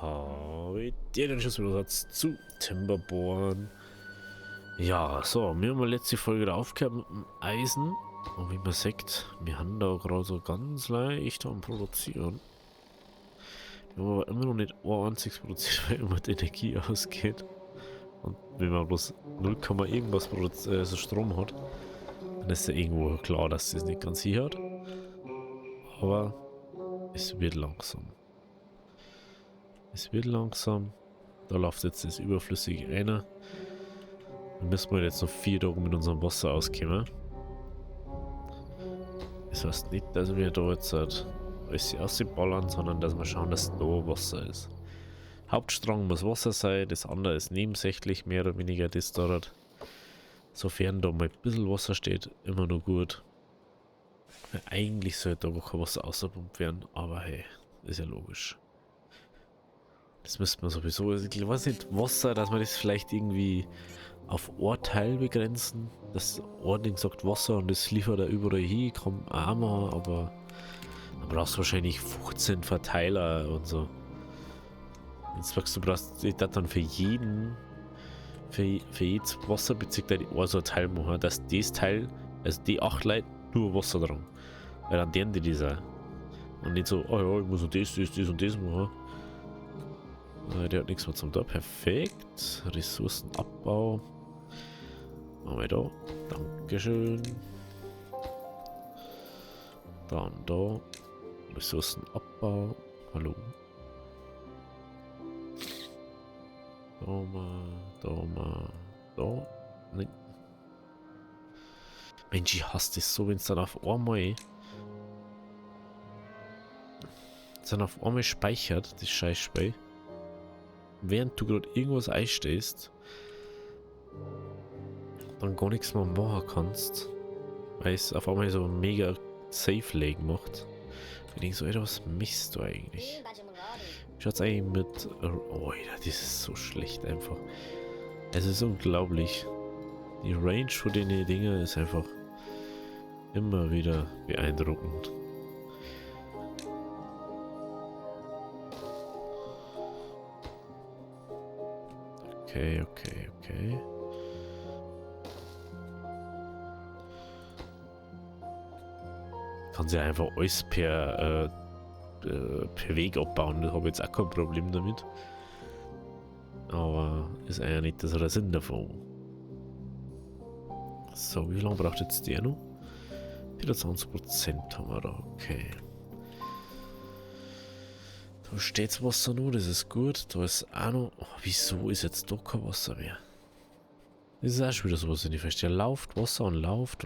Habe dir den Schussbesatz zu Timberborn. Ja, so, wir haben letzte Folge da aufgehört mit dem Eisen. Und wie man sieht, wir haben da gerade so ganz leicht am Produzieren. Wir haben aber immer noch nicht ein einziges produziert, weil immer die Energie ausgeht. Und wenn man bloß 0, irgendwas so Strom hat, dann ist ja irgendwo klar, dass das nicht ganz hier hat. Aber es wird langsam. Es wird langsam. Da läuft jetzt das Überflüssige rein. Dann müssen wir jetzt noch 4 Tage mit unserem Wasser auskommen. Das heißt nicht, dass wir da jetzt halt alles ausballern, sondern dass wir schauen, dass da Wasser ist. Hauptstrang muss Wasser sein, das andere ist nebensächlich, mehr oder weniger das dort. Sofern da mal ein bisschen Wasser steht, immer nur gut. Weil eigentlich sollte da kein Wasser ausgepumpt werden, aber hey, ist ja logisch. Das müsste man sowieso, also ich weiß nicht, Wasser, dass man das vielleicht irgendwie auf ein Teil begrenzen, dass ein sagt Wasser und das liefert er überall hin, kommt auch mal, aber dann brauchst du wahrscheinlich 15 Verteiler und so. Jetzt sagst du, brauchst das dann für jeden, für jedes Wasserbezirk da so ein Teil machen, dass das Teil, also die 8 Leute nur Wasser dran. Weil dann deren die das auch. Und nicht so, oh ja, ich muss noch das und das machen. Der hat nichts mehr zum da. Perfekt. Ressourcenabbau. Machen wir da. Dankeschön. Dann da. Ressourcenabbau. Hallo. Da mal. Da mal. Da. Nein. Mensch, ich hasse das so, wenn es dann auf einmal speichert, das Scheißspiel. Während du gerade irgendwas einstehst, dann gar nichts mehr machen kannst, weil es auf einmal so mega safe legen macht. Ich denke so, Alter, was misst du eigentlich? Schaut's eigentlich mit... Oh, Alter, das ist so schlecht einfach. Es ist unglaublich. Die Range von den Dingen ist einfach immer wieder beeindruckend. Okay. Kann sie einfach alles per Weg abbauen, das habe ich jetzt auch kein Problem damit. Aber ist eigentlich nicht so der Sinn davon. So, wie lange braucht jetzt der noch? 24% haben wir da, okay. Da steht's Wasser noch, das ist gut. Da ist auch noch... Oh, wieso ist jetzt da kein Wasser mehr? Das ist auch schon wieder so, was ich nicht verstehe. Lauft Wasser und lauft,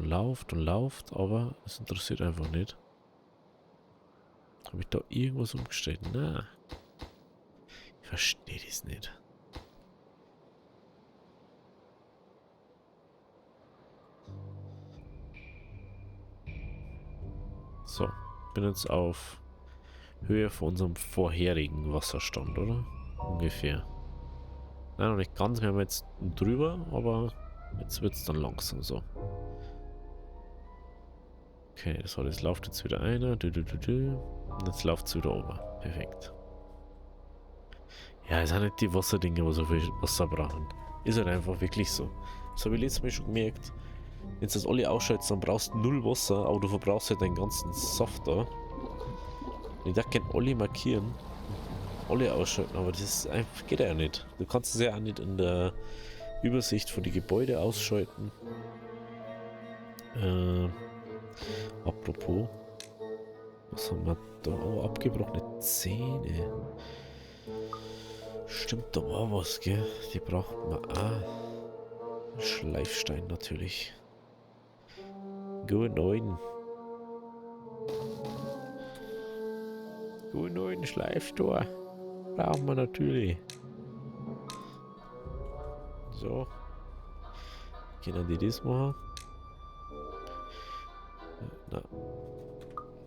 aber es interessiert einfach nicht. Habe ich da irgendwas umgestellt? Nein. Ich verstehe das nicht. So, bin jetzt auf Höhe von unserem vorherigen Wasserstand, oder? Ungefähr. Nein, noch nicht ganz. Wir haben jetzt drüber, aber jetzt wird es dann langsam so. Okay, das heißt, es läuft jetzt wieder einer. Und jetzt läuft es wieder oben. Perfekt. Ja, es sind nicht die Wasserdinge, die so viel Wasser brauchen. Ist halt einfach wirklich so. Das habe ich letztes Mal schon gemerkt. Wenn du das alle ausschaltest, dann brauchst du 0 Wasser, aber du verbrauchst halt den ganzen Saft da. Und ich dachte, gerne alle markieren. Alle ausschalten, aber das ist einfach, geht ja nicht. Du kannst es ja auch nicht in der Übersicht von den Gebäuden ausschalten. Apropos, was haben wir da? Oh, abgebrochene Zähne. Stimmt, da war was, gell? Die braucht man auch. Schleifstein natürlich. Guten neuen Schleiftor. Brauchen wir natürlich. So. Können die das machen? Na.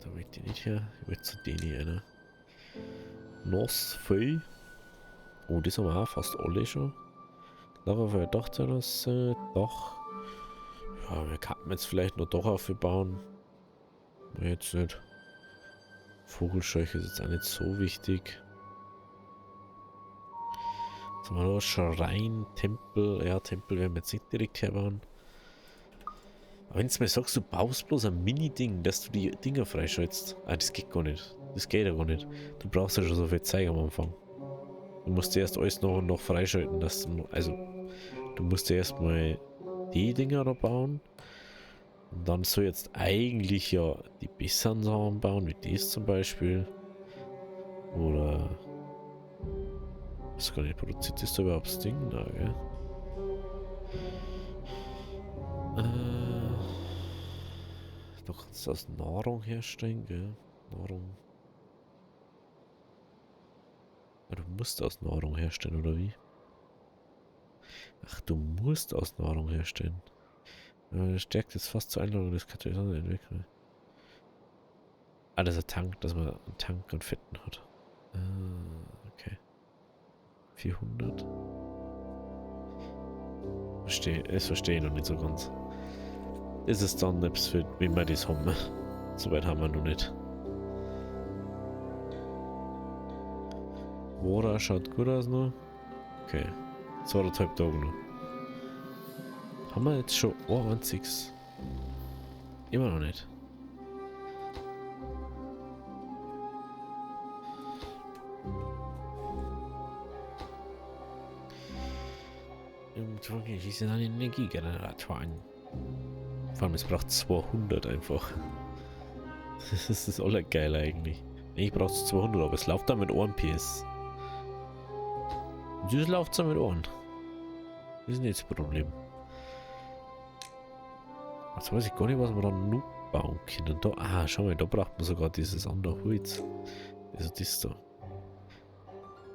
Da will ich nicht her. Ich will zu denen hier, ne? Nassvieh. Oh, das haben wir auch fast alle schon. Nachher für ein Dachterrasse. Dach. Ja, wir könnten jetzt vielleicht noch Dach aufbauen. Jetzt nicht. Vogelscheuche ist jetzt auch nicht so wichtig. Da haben wir noch Schrein, Tempel. Ja, Tempel werden wir jetzt nicht direkt herbauen. Aber wenn du mir sagst, du baust bloß ein Mini-Ding, dass du die Dinger freischaltest. Ah, das geht gar nicht. Das geht ja gar nicht. Du brauchst ja schon so viel Zeit am Anfang. Du musst erst alles noch und noch freischalten, dass du, also, du musst erstmal die Dinger da bauen. Und dann soll jetzt eigentlich ja die besseren Sachen bauen, wie das zum Beispiel. Oder, was gar nicht, produziert das da überhaupt das Ding? Na, gell? Da kannst du aus Nahrung herstellen, gell? Nahrung. Ja, du musst aus Nahrung herstellen, oder wie? Ach, du musst aus Nahrung herstellen. Ja, das stärkt jetzt fast zur Einladung des Katalysators entwickeln. Ah, das ist ein Tank, dass man einen Tank und Fetten hat. Ah, okay. 400. Das verstehe ich noch nicht so ganz. Das ist dann etwas für, wie wir das haben. Soweit haben wir noch nicht. Wora schaut gut aus noch. Okay. 2,5 Tage noch. Haben wir jetzt schon 21? Immer noch nicht. Wie sind eine Energiegeneratoren? Vor allem, es braucht 200 einfach. Das ist alles geil eigentlich. Ich brauche 200, aber es läuft da mit Ohren PS. Das läuft so mit Ohren. Das ist nicht das Problem. Jetzt weiß ich gar nicht, was wir da noch bauen können. Da, ah, schau mal, da braucht man sogar dieses andere Holz. Also das da.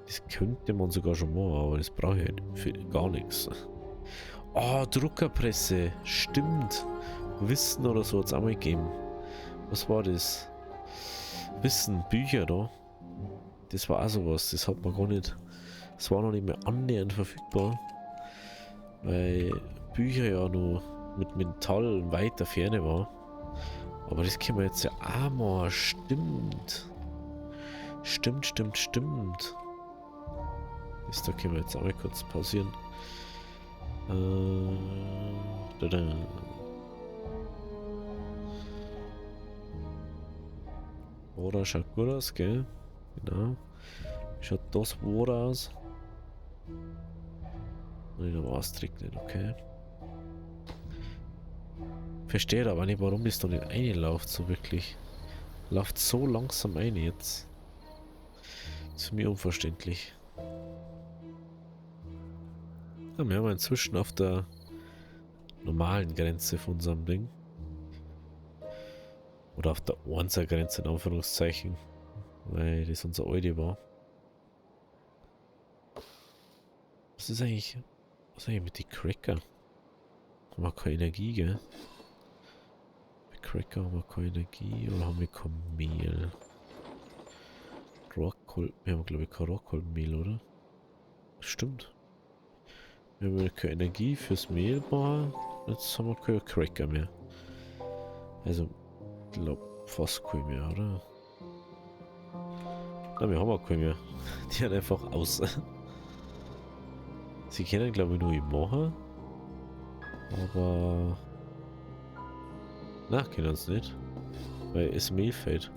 Das könnte man sogar schon machen, aber das brauche ich halt für gar nichts. Oh, Druckerpresse. Stimmt. Wissen oder so hat es auch mal gegeben. Was war das? Wissen, Bücher da. Das war auch sowas. Das hat man gar nicht. Das war noch nicht mehr annähernd verfügbar. Weil Bücher ja nur mit Metall weiter Ferne war. Aber das können wir jetzt ja auch mal. Stimmt. Stimmt. Das da können wir jetzt auch mal kurz pausieren. Wora schaut gut aus, gell? Genau. Wie schaut das Wora aus? Nicht am Austricknen, okay. Verstehe aber nicht, warum das da nicht reinläuft, so wirklich. Läuft so langsam ein jetzt. Das ist für mich unverständlich. Ja, wir haben inzwischen auf der normalen Grenze von unserem Ding. Oder auf der 1er Grenze in Anführungszeichen. Weil das unser alte war. Was ist eigentlich mit den Cracker? Haben wir keine Energie, gell? Bei Cracker haben wir keine Energie oder haben wir kein Mehl? Rohrkohl, wir haben glaube ich kein Rohrkohlmehl, oder? Stimmt. Wir haben keine Energie fürs Mehl machen. Jetzt haben wir keine Cracker mehr. Also, ich glaube fast keine mehr, oder? Nein, wir haben auch keine mehr. Die hat einfach aus. Sie können glaube ich nur machen. Aber... Na, können uns nicht. Weil es Mehl fällt.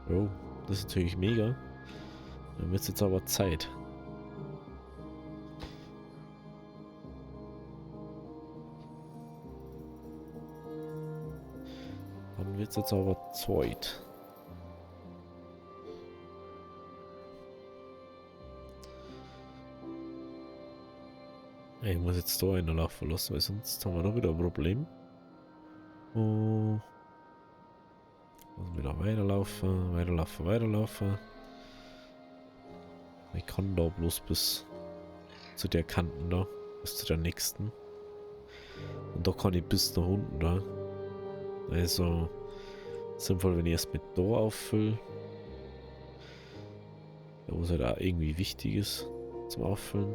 Oh, das ist natürlich mega. Dann wird es jetzt aber Zeit. Dann wird es jetzt aber Zeit. Ich muss jetzt da einen Lauf verlassen, weil sonst haben wir noch wieder ein Problem. Oh. Muss wieder weiterlaufen. Ich kann da bloß bis zu der Kanten da, bis zu der nächsten. Und da kann ich bis nach unten da. Also sinnvoll, wenn ich erst mit da auffülle. Ja, was halt auch irgendwie wichtig ist zum Auffüllen.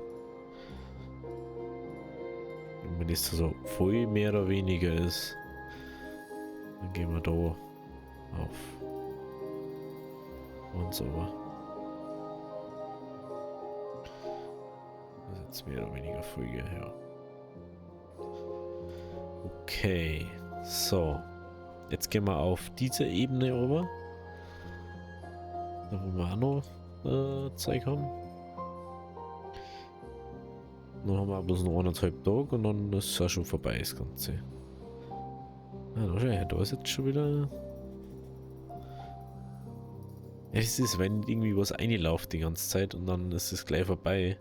Und wenn es so voll mehr oder weniger ist, dann gehen wir da auf. Und so. jetzt mehr oder weniger Folge, ja. Okay, so. Jetzt gehen wir auf diese Ebene rüber. Da wo wir auch noch Zeug haben. Dann haben wir bloß noch 1,5 Tage und dann ist es auch schon vorbei, das Ganze. Ah, da ist jetzt schon wieder... Ja, es ist, wenn irgendwie was reinläuft die ganze Zeit und dann ist es gleich vorbei.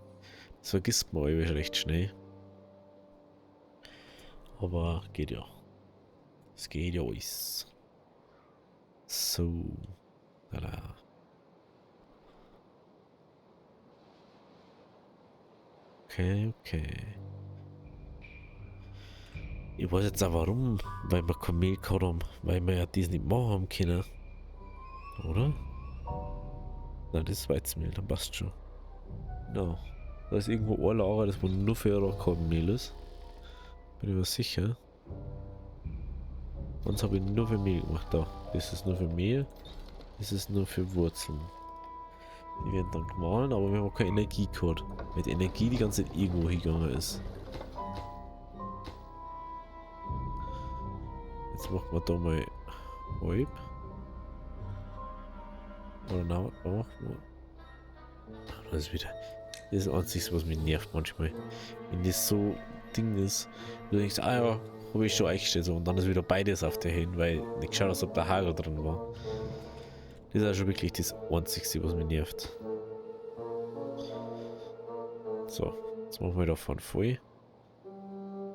Das vergisst man irgendwie recht schnell. Aber geht ja. Es geht ja alles. So. Tada. Okay, okay. Ich weiß jetzt auch warum, weil wir kein Mehl gehabt haben, weil wir ja das nicht machen haben können. Oder? Nein, das ist Weizenmehl, dann passt schon. No. Da ist irgendwo ein Lager, das wo nur für Roggenmehl ist. Bin ich mir sicher. Sonst habe ich nur für Mehl gemacht. Da. Das ist nur für Mehl. Das ist nur für Wurzeln. Die werden dann gemahlen, aber wir haben keine Energie gehabt. Weil die Energie die ganze Zeit irgendwo hingegangen ist. Jetzt machen wir da mal halb. Oder nein, da machen wir. Das ist wieder. Das ist das Einzige, was mich nervt manchmal. Wenn das so Ding ist, du denkst, ah ja, habe ich schon eingestellt so und dann ist wieder beides auf der hin, weil nicht geschaut hast, ob der Hagel drin war. Das ist auch schon wirklich das Einzige, was mich nervt. So, jetzt machen wir davon voll.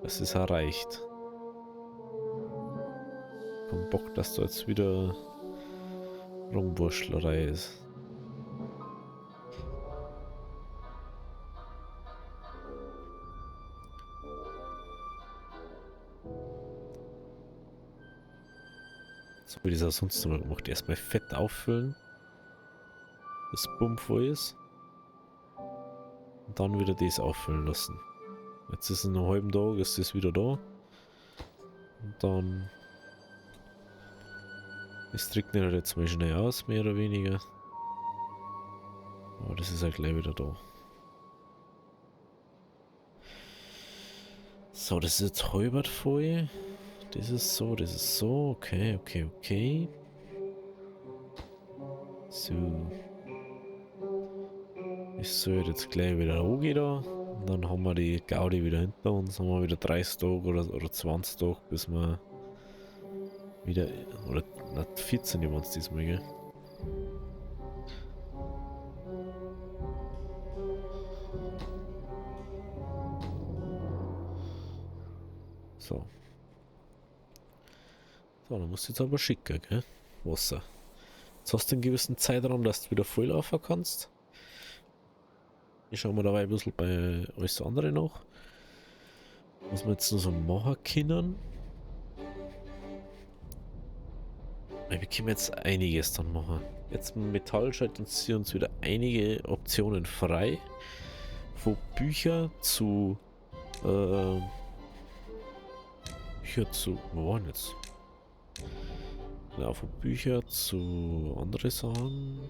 Das ist erreicht. Kein Bock, dass da jetzt wieder Rumwurschlerei ist. So wie das auch sonst immer gemacht. Erstmal Fett auffüllen. Das Bumm voll ist. Und dann wieder das auffüllen lassen. Jetzt ist es noch einen halben Tag, ist das wieder da. Und dann... Das trocknet halt jetzt mal schnell aus, mehr oder weniger. Aber das ist halt gleich wieder da. So, das ist jetzt halbert voll. Das ist so, das ist so. Okay, okay, okay. So. Ich soll jetzt gleich wieder hochgehen da. Und dann haben wir die Gaudi wieder hinter uns. Haben wir wieder 30 Tage oder 20 Tage, bis wir wieder. Oder 14 waren es diesmal, gell? So. So, dann musst du jetzt aber schicken, gell? Wasser. Jetzt hast du einen gewissen Zeitraum, dass du wieder voll laufen kannst. Ich schaue mal dabei ein bisschen bei alles andere noch. Was wir jetzt noch so machen können. Wir können jetzt einiges dann machen. Jetzt mit Metall schalten sie uns wieder einige Optionen frei. Von Bücher zu Bücher zu. Wo waren jetzt? Ja, von Bücher zu andere Sachen.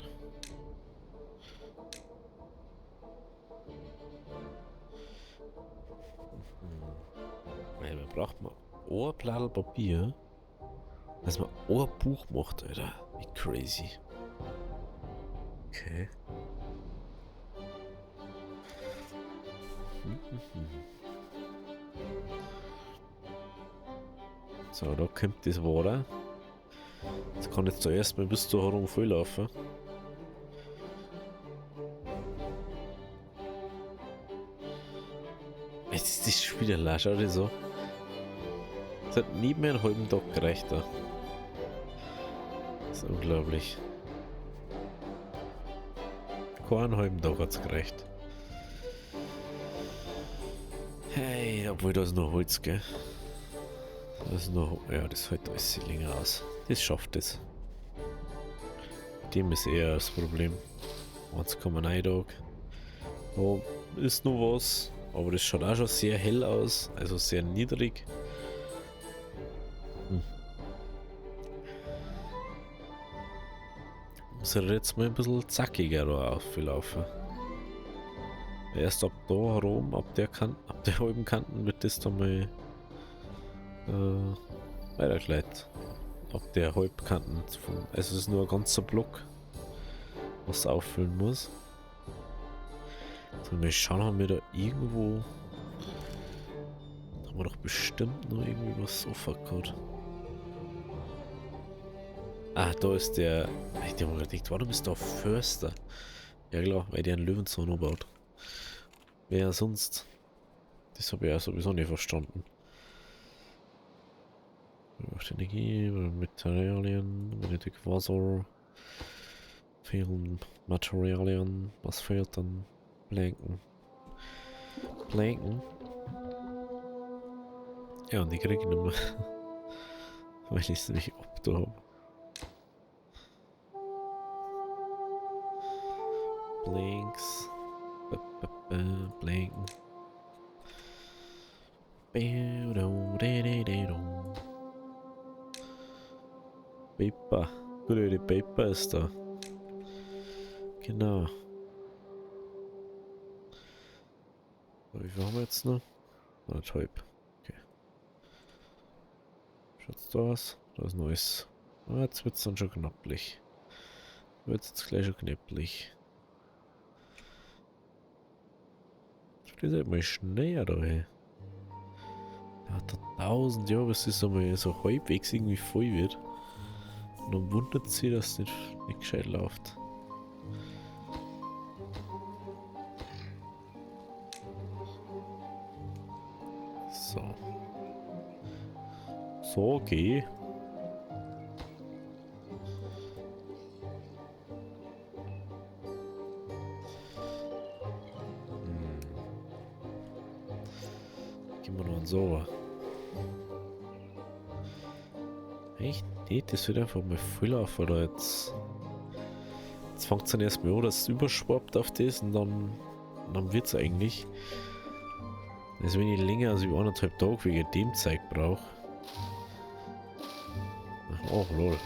Man braucht mal ein Blatt Papier, dass man ein Buch macht, Alter. Wie crazy. Okay. So, da kommt das Wasser. Das kann jetzt zuerst mal bis da herum voll laufen. Jetzt ist das schon wieder leer, schau dir so. Das hat nie mehr einen halben Tag gereicht da. Das ist unglaublich. Keinen halben Tag hat es gereicht. Hey, obwohl da ist noch Holz, gell? Das ist noch. Ja, das hält alles länger aus. Das schafft es. Dem ist eher das Problem. 1,9 Tag. Da ist noch was. Aber das schaut auch schon sehr hell aus. Also sehr niedrig. Muss er jetzt mal ein bisschen zackiger auflaufen. Erst ab da herum, ab der halben Kanten wird das dann mal weitergeleitet. Ab der Halbkanten. Also es ist nur ein ganzer Block, was auffüllen muss. So, mal schauen, haben wir da irgendwo... Da haben wir doch bestimmt noch irgendwie was offen gehabt. Ah, da ist der... Ich hab mir gedacht, warum ist da Förster? Ja klar, weil der einen Löwenzahn baut. Wer sonst? Das habe ich ja sowieso nicht verstanden. Energie, Materialien, benötigt Wasser, fehlen Materialien, was fehlt dann? Planken. Planken? Ja, und die kriege ich nicht mehr, weil ich es nicht ab da habe. Blanks. Blanken. Paper. Gute Paper ist da. Genau. So, wie viel haben wir jetzt noch? 1,5. Okay. Schaut's da aus? Da ist Neues. Ah, jetzt wird's dann schon knapplich. Wird's jetzt gleich schon knapplich. Das ist mal schneller da, hey. Der hat da 1000 Jahre, bis das einmal so halbwegs irgendwie voll wird. Und dann wundert sie, dass es nicht gescheit läuft. So. So, geh. Gehen wir noch einen Sauer. Echt? Nee, das wird einfach mal voll auf, oder jetzt. Jetzt fängt es dann erstmal an, dass es überschwappt auf das und dann wird es eigentlich. Also wenn ich länger als über 1,5 Tage wegen dem Zeug brauche. Oh lol.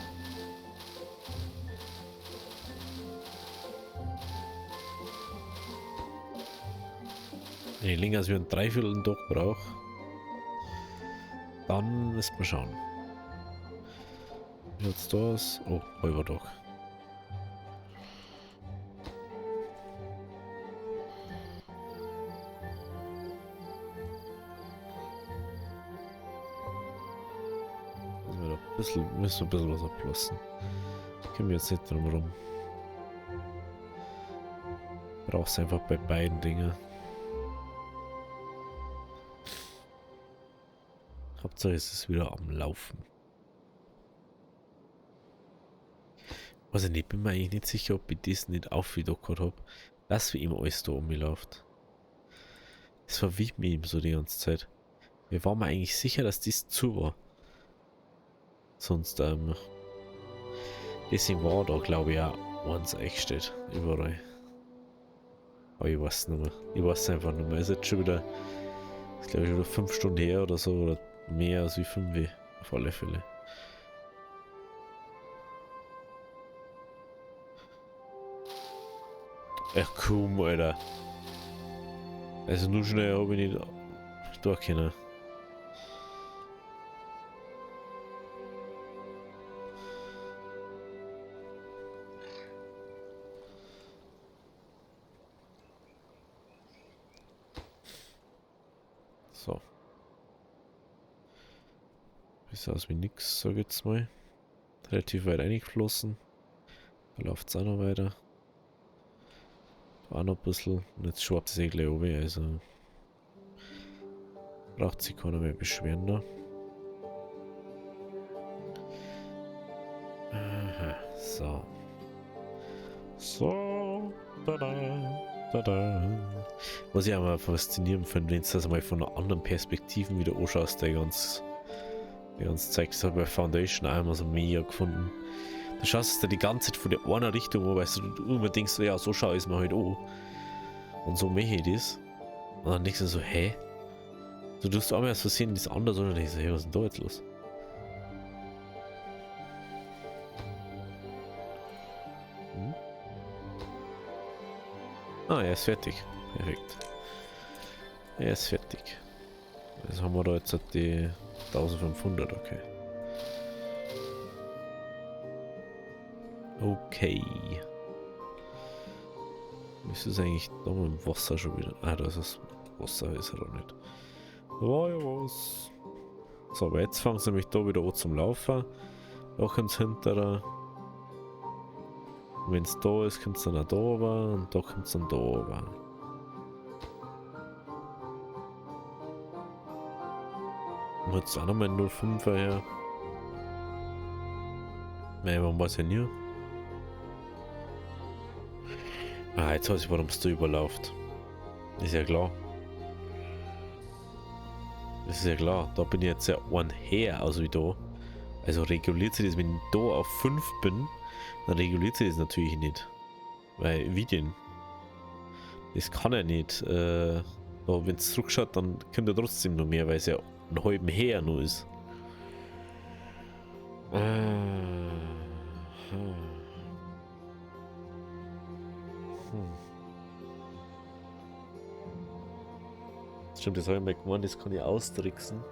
Wenn ich länger als über einen Dreiviertel Tag brauche, dann müssen wir schauen. Wie schaut's da aus? Oh, halber Tag. Müssen wir ein bisschen was ablassen. Können wir jetzt nicht drum rum. Brauchst einfach bei beiden Dingen. Hauptsache ist es wieder am Laufen. Also ich bin mir eigentlich nicht sicher, ob ich das nicht aufgedockt habe, dass wie immer alles da umläuft. Das verwirrt mich eben so die ganze Zeit. Wir waren mir eigentlich sicher, dass das zu war. Sonst, deswegen war da glaube ich auch eins eingestellt, überall. Aber ich weiß es nicht mehr. Ich weiß es einfach nicht mehr. Es ist jetzt schon wieder, ist glaube ich schon wieder 5 Stunden her oder so, oder mehr als wie 5, auf alle Fälle. Ach komm, Alter. Also nur schnell habe ich nicht durchkennen. So. Bis aus wie nix, sag ich jetzt mal. Relativ weit eingeflossen. Da läuft es auch noch weiter. Da auch noch ein bisschen. Und jetzt schwappt es eh gleich runter, also braucht sich keiner mehr beschweren da. Aha, so. So. Tada, tada. Was ich auch mal faszinierend finde, wenn du das mal von einer anderen Perspektive wieder anschaust, der ganz zeigt, das habe ich bei Foundation auch immer so mega gefunden. Du schaust es dir die ganze Zeit von der einen Richtung an, weißt du immer denkst, ja, so schaue ich es mir halt an. Und so mache ich das. Und dann denkst du so, hä? Du tust einmal so sehen, das anders, und dann denkst du, hey, was ist denn da jetzt los? Hm? Ah, er ist fertig. Perfekt. Er ist fertig. Jetzt haben wir da jetzt die 1500, okay. Okay. Wie ist es eigentlich da mit dem Wasser schon wieder? Ah, da ist das Wasser, ist er doch nicht. Da war ja was. So, aber jetzt fangen sie nämlich da wieder an zum Laufen. Da kommt es hinterher. Wenn es da ist, kommt es dann auch da runter und da kommt es dann da runter. Und jetzt auch nochmal 05er her. Nein, man weiß ja nie. Ah, jetzt weiß ich, warum es da überläuft. Ist ja klar. Das ist ja klar. Da bin ich jetzt ja ein her, also wie da. Also reguliert sich das, wenn ich da auf 5 bin, dann reguliert sich das natürlich nicht. Weil, wie denn? Das kann er nicht. Wenn es zurückschaut, dann kommt er trotzdem noch mehr, weil es ja einen halben her nur ist. Stimmt, das habe ich mal gemeint, das kann ich austricksen.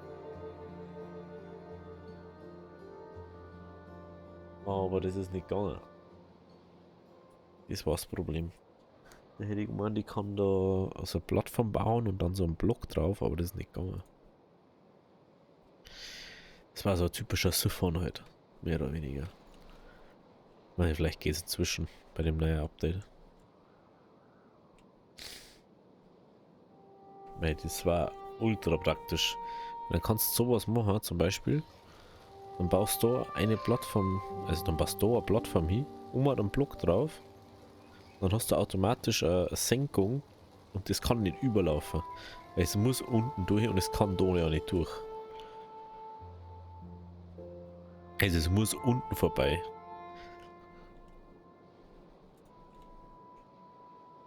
Aber das ist nicht gegangen. Das war das Problem. Da hätte ich gemeint, ich kann da also eine Plattform bauen und dann so einen Block drauf, aber das ist nicht gegangen. Das war so ein typischer Siphon halt. Mehr oder weniger. Nein, vielleicht geht es inzwischen bei dem neuen Update. Weil das war ultra praktisch. Dann kannst du sowas machen, zum Beispiel. Dann baust du eine Plattform, also dann baust du eine Plattform hin, einen Block drauf. Dann hast du automatisch eine Senkung und das kann nicht überlaufen. Weil es muss unten durch und es kann da ja nicht durch. Also es muss unten vorbei.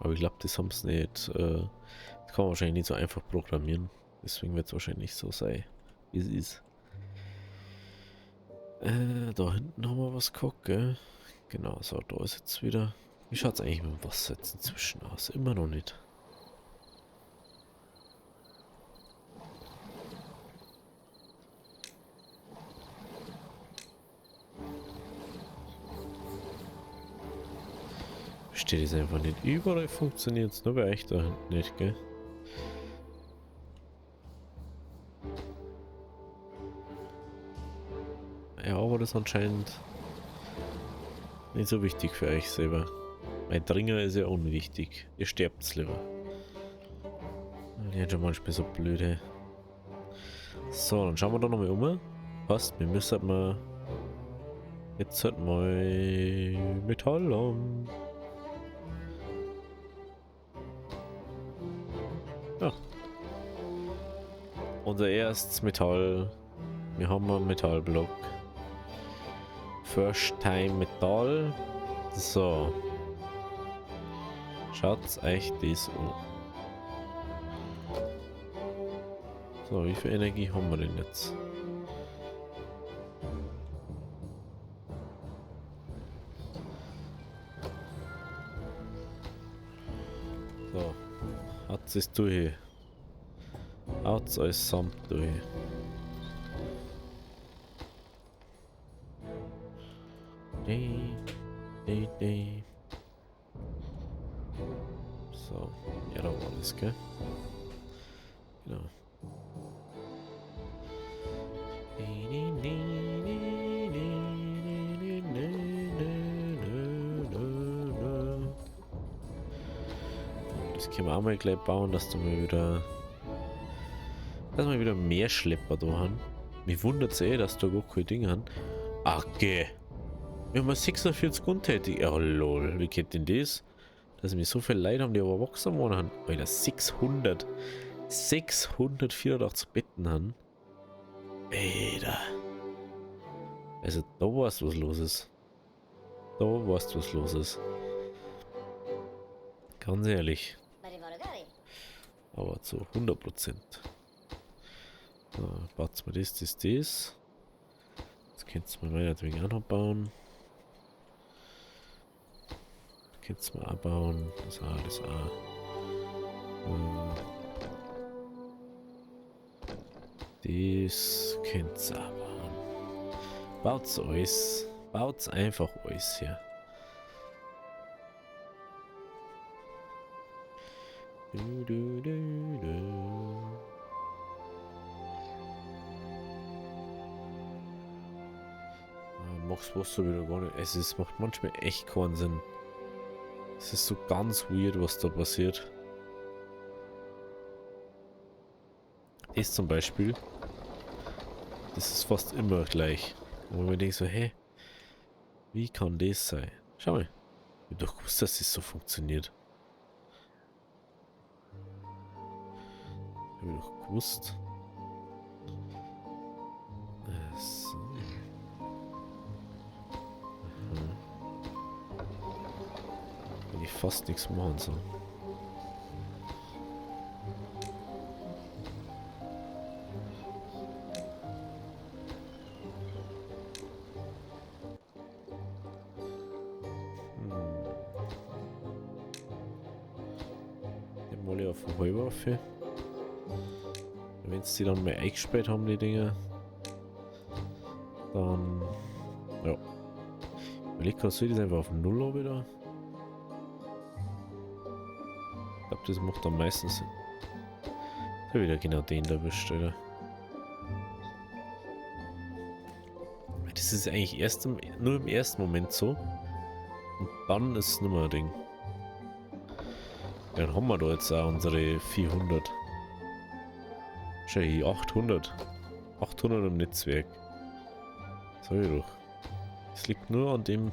Aber ich glaube, das haben sie nicht. Das kann man wahrscheinlich nicht so einfach programmieren. Deswegen wird es wahrscheinlich so sein, wie es ist. Da hinten haben wir was geguckt, gell? Genau, so, da ist jetzt wieder. Wie schaut es eigentlich mit dem Wasser jetzt inzwischen aus? Immer noch nicht. Steht es einfach nicht. Überall funktioniert es, nur bei euch da hinten nicht, gell? Ja, aber das ist anscheinend nicht so wichtig für euch selber. Mein Dringer ist ja unwichtig. Ihr sterbt's lieber. Die sind schon manchmal so blöde. So, dann schauen wir da nochmal um. Passt, wir müssen mal jetzt halt mal Metall haben. Ja. Unser erstes Metall. Wir haben einen Metallblock. First Time Metall. So. Schaut euch das an. So, wie viel Energie haben wir denn jetzt? So. Hat es durch. Haut alles samt durch. So, ja, da war alles, gell? Genau. Das können wir auch mal gleich bauen, dass wir wieder mehr Schlepper da haben. Mich wundert es dass da gar keine Dinge haben. Ach, geh. Wir haben 46 untätig. Ja, lol. Wie geht denn das? Dass wir so viel Leute haben, die aber erwachsen worden haben. Alter, 684 Betten haben. Alter. Also da weißt du, was los ist. Da weißt du, was los ist. Ganz ehrlich. Aber zu 100%. So, baut mal das. Jetzt könnt ihr mal meinetwegen auch noch bauen. Könnt ihr mal auch bauen. Das auch. Das könnt's aber. Baut's alles. Baut's einfach alles hier. Du, du, du, du. Mach's Wasser wieder gar nicht. Es macht manchmal echt keinen Sinn. Es ist so ganz weird, was da passiert. Das zum Beispiel. Das ist fast immer gleich. Wo man denkt so, hä? Wie kann das sein? Schau mal. Ich hab doch gewusst, dass das so funktioniert. Hab ich doch gewusst. So. Kann ich fast nichts machen so. Mal auf den Heuwaffe. Wenn sie die dann mal eingesperrt haben, die Dinger, dann ja. Ich überlege gerade, soll ich das einfach auf 0 haben wieder? Ich glaube, das macht am meisten Sinn. Da wieder genau den da bestelle. Das ist eigentlich erst nur im ersten Moment so. Und dann ist es nur mal ein Ding. Ja, dann haben wir da jetzt auch unsere 400. Schau hier, 800. 800 im Netzwerk. Sag ich doch. Es liegt nur an dem.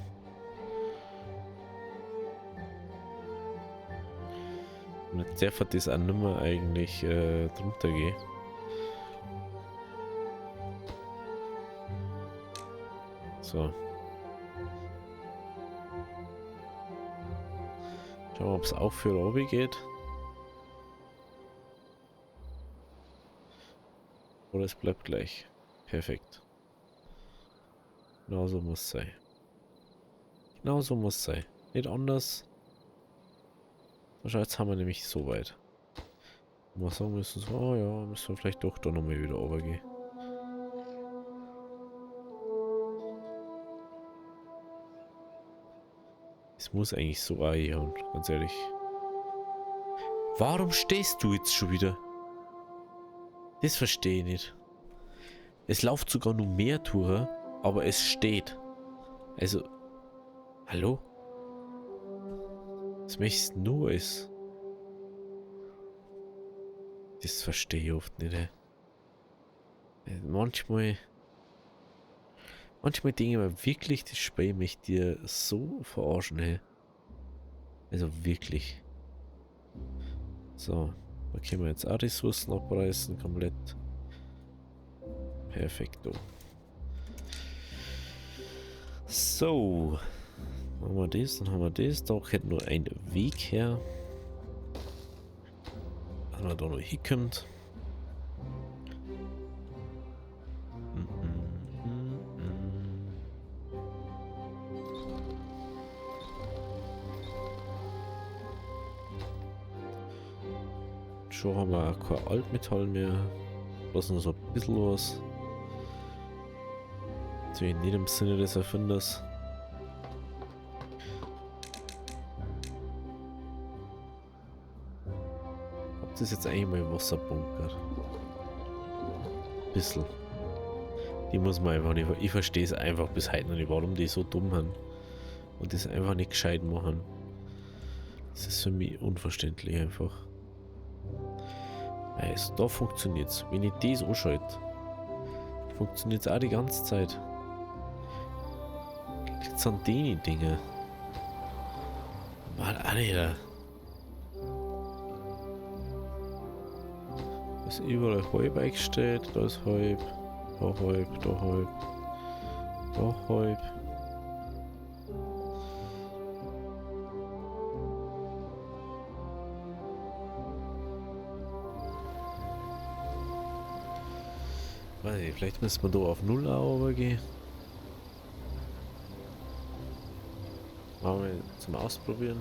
Und jetzt darf das auch nicht mehr eigentlich drunter gehen. So. Schauen wir, ob es auch für Robby geht. Oder es bleibt gleich. Perfekt. Genau so muss es sein. Genau so muss es sein. Nicht anders. Schau, jetzt haben wir nämlich so weit. Mal sagen müssen, so, oh ja, müssen wir vielleicht doch da nochmal wieder runtergehen. Es muss eigentlich so einhauen, ganz ehrlich. Warum stehst du jetzt schon wieder? Das verstehe ich nicht. Es läuft sogar nur mehr Touren, aber es steht. Also, hallo? Was möchtest du nur alles? Das verstehe ich oft nicht, ey. Manchmal denke ich mir wirklich, das Spiel möchte dir so verarschen, ey. Also wirklich. So, da können wir jetzt auch Ressourcen abreißen, komplett. Perfekto. So. Machen wir das, dann haben wir das. Da hätte nur ein Weg her. Wenn man da noch hinkommt. Schon haben wir auch kein Altmetall mehr. Lassen uns ein bisschen was. Natürlich nicht im Sinne des Erfinders. Habt ihr jetzt eigentlich mal Wasserbunker? Bisschen. Die muss man einfach nicht. Ich verstehe es einfach bis heute noch nicht, warum die so dumm sind. Und das einfach nicht gescheit machen. Das ist für mich unverständlich einfach. Also da funktioniert es. Wenn ich das anschalte, funktioniert es auch die ganze Zeit. Jetzt sind die Dinge. Mal Alter. Da ist überall halb eingestellt, da ist halb, da halb, da halb, da halb. Weiß nicht, vielleicht müssen wir da auf 0 runtergehen. Machen wir zum Ausprobieren.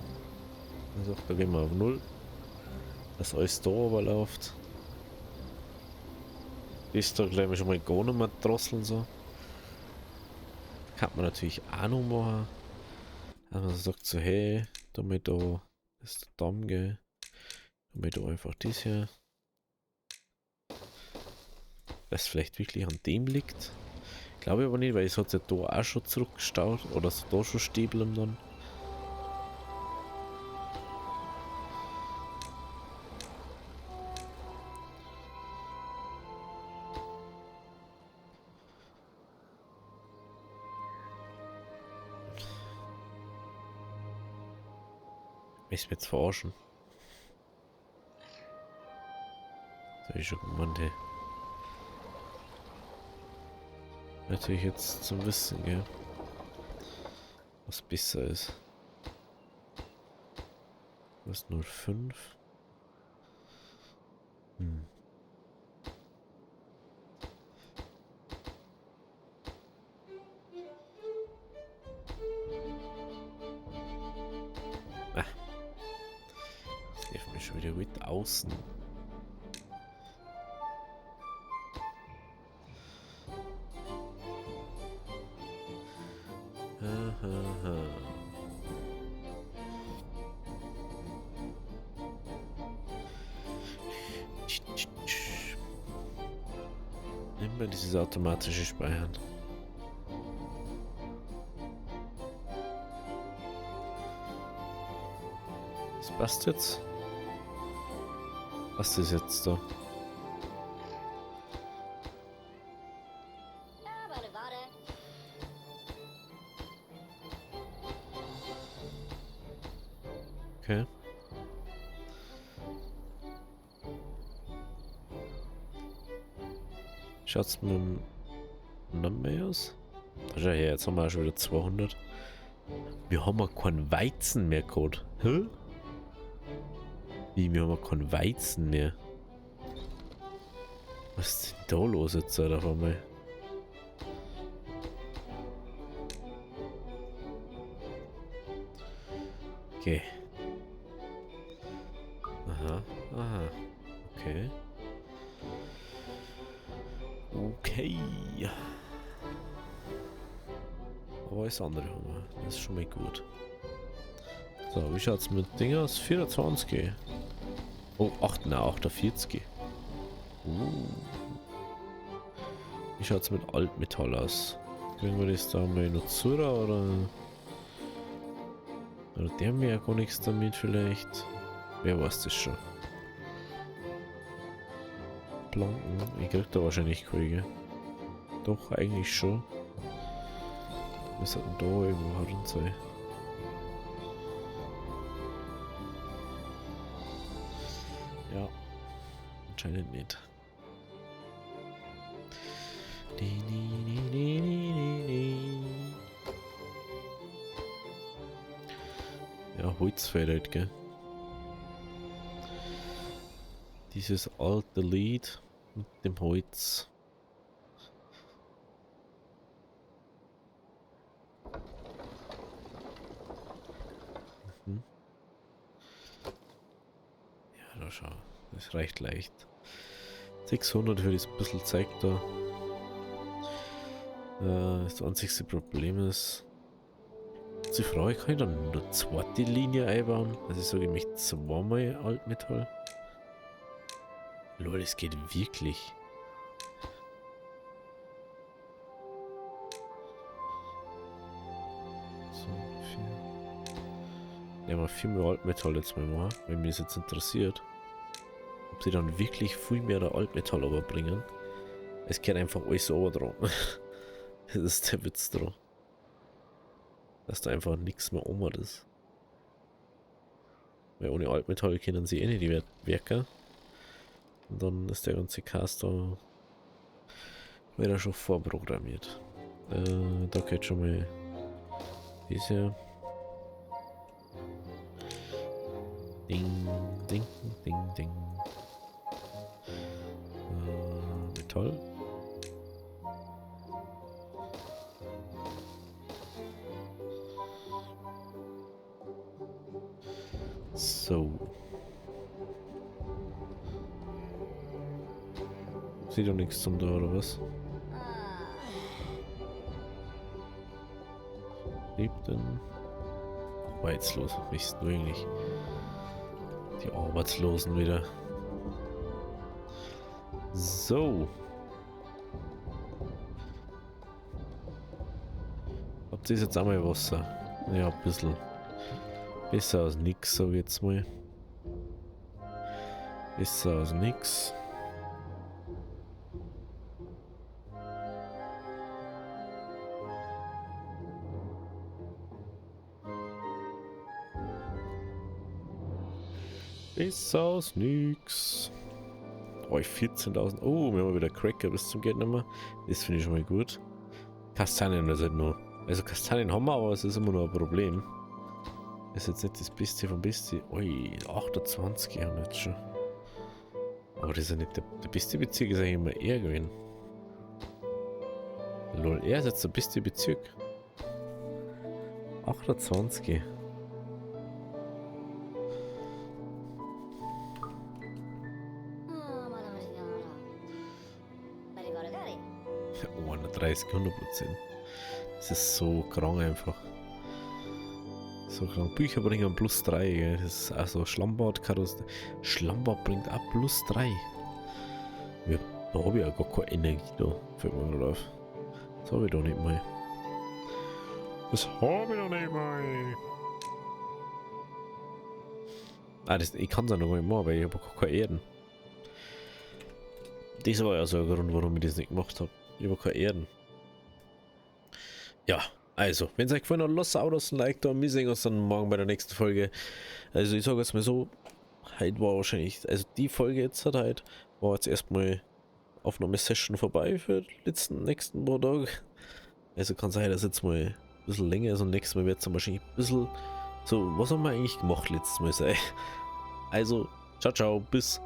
Also, da gehen wir auf 0. dass alles da überläuft. Ist da gleich mal schon mal gar nicht mehr drosseln so. Kann man natürlich auch noch machen. Also man sagt so, hey, damit da ist der Damm, gell. Damit da einfach das hier. Das vielleicht wirklich an dem liegt. Glaube ich aber nicht, weil es hat ja da auch schon zurückgestaut. Oder so da schon Stäbeln dann. Ist mir jetzt verarschen. Da ist schon gemeint, hey. Natürlich jetzt zum Wissen, gell. Was besser ist. Was 05? Hm. Ah. Das nervt mich schon wieder mit außen. Immer dieses automatische Speichern. Das passt jetzt. Was ist jetzt da? Okay. Schaut's mit dem Nummer aus? Schau her, jetzt haben wir auch schon wieder 200. Wir haben ja keinen Weizen mehr gehabt. Hä? Wie, wir haben ja keinen Weizen mehr? Was ist denn da los jetzt halt auf einmal? Okay. Aha, aha. Okay. Okay. Aber alles andere haben wir. Das ist schon mal gut. So, wie schaut's mit Ding aus? 24. Oh, 8, na, 48. Wie schaut's mit Altmetall aus? Kriegen wir das da mal noch zu, oder der mehr gar nichts damit vielleicht? Wer weiß das schon? Planken? Ich krieg da wahrscheinlich keine. Doch, eigentlich schon. Was hat denn da irgendwo herin sein? Ja, anscheinend nicht. Ja, Holz fehlt halt, gell? Dieses alte Lied mit dem Holz. Mhm. Ja, da schau. Das reicht leicht. 600 für das bisschen Zeug da. Das einzigste Problem ist, die Frage, kann ich dann nur eine zweite Linie einbauen? Also ich sage, ich möchte zweimal Altmetall. Lol, es geht wirklich. So, 4. Ja, mal 4 mehr Altmetall jetzt mal machen, wenn mich das jetzt interessiert. Ob sie dann wirklich viel mehr Altmetall überbringen. Es geht einfach alles over dran. Das ist der Witz dran. Dass da einfach nichts mehr um ist. Weil ohne Altmetall können sie eh nicht die Werke. Und dann ist der ganze Cast da wieder schon vorprogrammiert. Da geht schon mal diese. Ding, ding, ding, ding. Metall. So. Sieht doch nichts zum da, oder was? Lebten. Arbeitslos. Bist du eigentlich? Die Arbeitslosen wieder. So. Habt ihr jetzt einmal Wasser? Ja, ein bisschen. Besser als nix, sag ich jetzt mal. Besser als nix. Besser als nix. Oh, 14.000. Oh, wir haben wieder Cracker bis zum geht nicht mehr. Das finde ich schon mal gut. Kastanien, das halt nur. Also Kastanien haben wir, aber es ist immer noch ein Problem. Das ist jetzt nicht das Beste vom Beste. Ui, 28 haben wir jetzt schon. Aber das ist ja nicht der beste Bezirk, ist eigentlich immer er gewesen. Lol, er ist jetzt der beste Bezirk. 28. Oh, 30, 100%. Das ist so krank einfach. So krank. Bücher bringen plus 3, gell. Das ist also Schlammbad-Karussell. Schlammbad bringt auch plus 3. Ja, da habe ich ja gar keine Energie da. Fällt mir gerade auf. Das habe ich doch nicht mal. Das habe ich doch nicht mal. Ah, ich kann es ja noch gar nicht machen, weil ich habe gar keine Erden. Das war ja so ein Grund, warum ich das nicht gemacht habe. Ich habe keine Erden. Ja, also, wenn es euch gefallen hat, lasst auch ein Like da und wir sehen uns dann morgen bei der nächsten Folge. Also, ich sage jetzt mal so, heute war wahrscheinlich, also die Folge jetzt hat heute, war jetzt erstmal Aufnahmesession vorbei für die nächsten paar Tage. Also kann sein, dass jetzt mal ein bisschen länger ist und nächstes Mal wird es dann wahrscheinlich ein bisschen so, was haben wir eigentlich gemacht letztes Mal sein. Also, ciao, ciao, bis